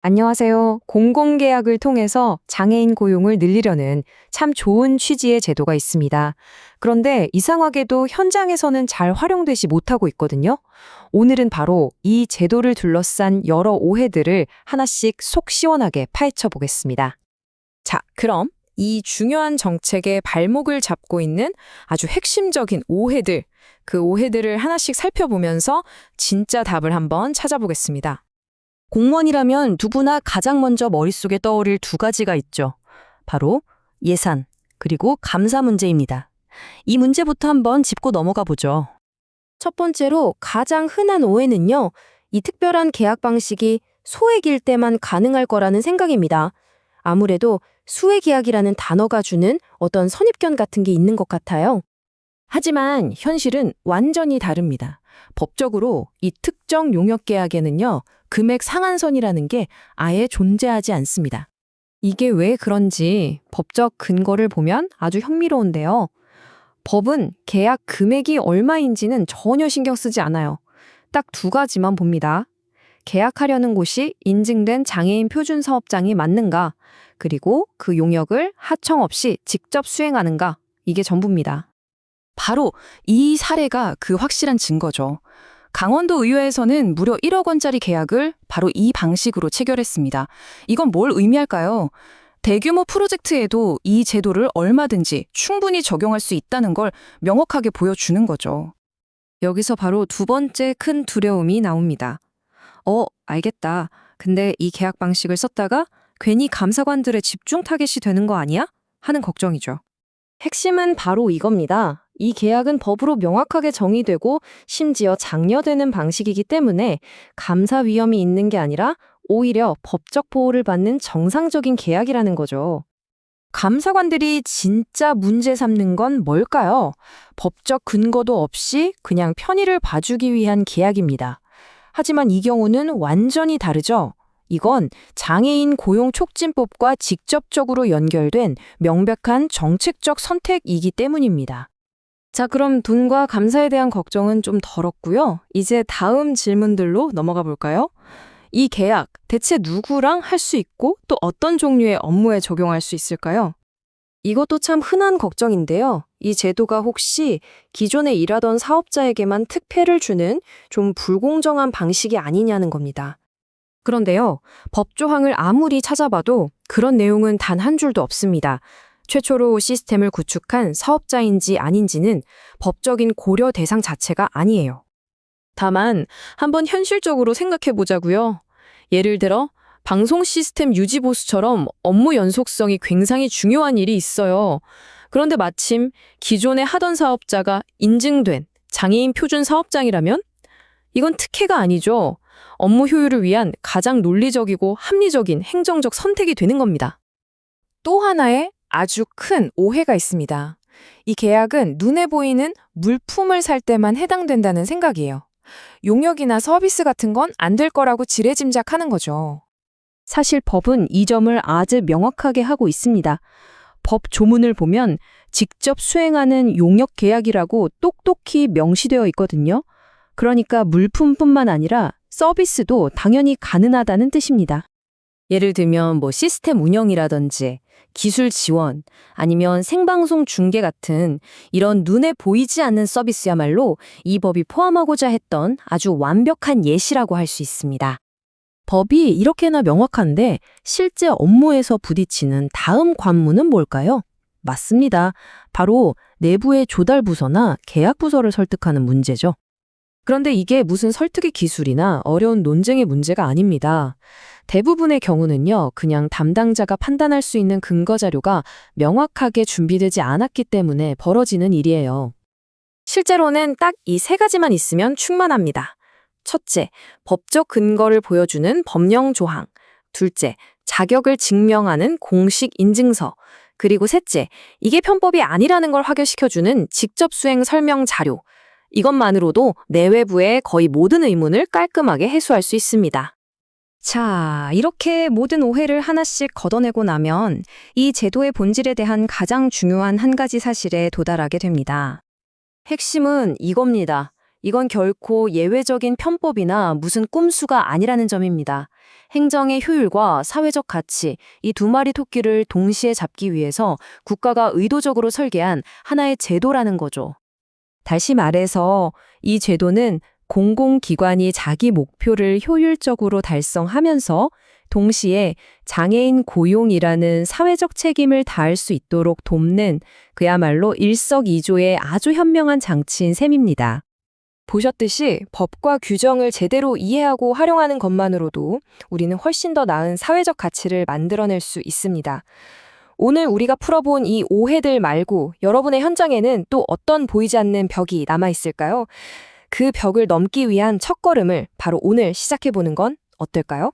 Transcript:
안녕하세요. 공공계약을 통해서 장애인 고용을 늘리려는 참 좋은 취지의 제도가 있습니다. 그런데 이상하게도 현장에서는 잘 활용되지 못하고 있거든요. 오늘은 바로 이 제도를 둘러싼 여러 오해들을 하나씩 속 시원하게 파헤쳐 보겠습니다. 자, 그럼 이 중요한 정책의 발목을 잡고 있는 아주 핵심적인 오해들, 그 오해들을 하나씩 살펴보면서 진짜 답을 한번 찾아보겠습니다. 공무원이라면 누구나 가장 먼저 머릿속에 떠오를 두 가지가 있죠. 바로 예산, 그리고 감사 문제입니다. 이 문제부터 한번 짚고 넘어가 보죠. 첫 번째로 가장 흔한 오해는요, 이 특별한 계약 방식이 소액일 때만 가능할 거라는 생각입니다. 아무래도 수의계약이라는 단어가 주는 어떤 선입견 같은 게 있는 것 같아요. 하지만 현실은 완전히 다릅니다. 법적으로 이 특정 용역 계약에는요, 금액 상한선이라는 게 아예 존재하지 않습니다. 이게 왜 그런지 법적 근거를 보면 아주 흥미로운데요. 법은 계약 금액이 얼마인지는 전혀 신경 쓰지 않아요. 딱 두 가지만 봅니다. 계약하려는 곳이 인증된 장애인 표준 사업장이 맞는가, 그리고 그 용역을 하청 없이 직접 수행하는가, 이게 전부입니다. 바로 이 사례가 그 확실한 증거죠. 강원도 의회에서는 무려 1억 원짜리 계약을 바로 이 방식으로 체결했습니다. 이건 뭘 의미할까요? 대규모 프로젝트에도 이 제도를 얼마든지 충분히 적용할 수 있다는 걸 명확하게 보여주는 거죠. 여기서 바로 두 번째 큰 두려움이 나옵니다. 알겠다. 근데 이 계약 방식을 썼다가 괜히 감사관들의 집중 타겟이 되는 거 아니야? 하는 걱정이죠. 핵심은 바로 이겁니다. 이 계약은 법으로 명확하게 정의되고 심지어 장려되는 방식이기 때문에 감사 위험이 있는 게 아니라 오히려 법적 보호를 받는 정상적인 계약이라는 거죠. 감사관들이 진짜 문제 삼는 건 뭘까요? 법적 근거도 없이 그냥 편의를 봐주기 위한 계약입니다. 하지만 이 경우는 완전히 다르죠. 이건 장애인 고용 촉진법과 직접적으로 연결된 명백한 정책적 선택이기 때문입니다. 자, 그럼 돈과 감사에 대한 걱정은 좀 덜었고요. 이제 다음 질문들로 넘어가 볼까요? 이 계약, 대체 누구랑 할 수 있고 또 어떤 종류의 업무에 적용할 수 있을까요? 이것도 참 흔한 걱정인데요. 이 제도가 혹시 기존에 일하던 사업자에게만 특혜를 주는 좀 불공정한 방식이 아니냐는 겁니다. 그런데요, 법조항을 아무리 찾아봐도 그런 내용은 단 한 줄도 없습니다. 최초로 시스템을 구축한 사업자인지 아닌지는 법적인 고려 대상 자체가 아니에요. 다만 한번 현실적으로 생각해 보자고요. 예를 들어 방송 시스템 유지 보수처럼 업무 연속성이 굉장히 중요한 일이 있어요. 그런데 마침 기존에 하던 사업자가 인증된 장애인 표준 사업장이라면 이건 특혜가 아니죠. 업무 효율을 위한 가장 논리적이고 합리적인 행정적 선택이 되는 겁니다. 또 하나의 아주 큰 오해가 있습니다. 이 계약은 눈에 보이는 물품을 살 때만 해당된다는 생각이에요. 용역이나 서비스 같은 건 안 될 거라고 지레짐작하는 거죠. 사실 법은 이 점을 아주 명확하게 하고 있습니다. 법 조문을 보면 직접 수행하는 용역 계약이라고 똑똑히 명시되어 있거든요. 그러니까 물품뿐만 아니라 서비스도 당연히 가능하다는 뜻입니다. 예를 들면 시스템 운영이라든지 기술 지원, 아니면 생방송 중계 같은 이런 눈에 보이지 않는 서비스야말로 이 법이 포함하고자 했던 아주 완벽한 예시라고 할 수 있습니다. 법이 이렇게나 명확한데 실제 업무에서 부딪히는 다음 관문은 뭘까요? 맞습니다. 바로 내부의 조달 부서나 계약 부서를 설득하는 문제죠. 그런데 이게 무슨 설득의 기술이나 어려운 논쟁의 문제가 아닙니다. 대부분의 경우는요, 그냥 담당자가 판단할 수 있는 근거 자료가 명확하게 준비되지 않았기 때문에 벌어지는 일이에요. 실제로는 딱 이 세 가지만 있으면 충분합니다. 첫째, 법적 근거를 보여주는 법령 조항. 둘째, 자격을 증명하는 공식 인증서. 그리고 셋째, 이게 편법이 아니라는 걸 확인시켜주는 직접 수행 설명 자료. 이것만으로도 내외부의 거의 모든 의문을 깔끔하게 해소할 수 있습니다. 자, 이렇게 모든 오해를 하나씩 걷어내고 나면 이 제도의 본질에 대한 가장 중요한 한 가지 사실에 도달하게 됩니다. 핵심은 이겁니다. 이건 결코 예외적인 편법이나 무슨 꼼수가 아니라는 점입니다. 행정의 효율과 사회적 가치, 이 두 마리 토끼를 동시에 잡기 위해서 국가가 의도적으로 설계한 하나의 제도라는 거죠. 다시 말해서 이 제도는 공공기관이 자기 목표를 효율적으로 달성하면서 동시에 장애인 고용이라는 사회적 책임을 다할 수 있도록 돕는 그야말로 일석이조의 아주 현명한 장치인 셈입니다. 보셨듯이 법과 규정을 제대로 이해하고 활용하는 것만으로도 우리는 훨씬 더 나은 사회적 가치를 만들어낼 수 있습니다. 오늘 우리가 풀어본 이 오해들 말고 여러분의 현장에는 또 어떤 보이지 않는 벽이 남아있을까요? 그 벽을 넘기 위한 첫걸음을 바로 오늘 시작해보는 건 어떨까요?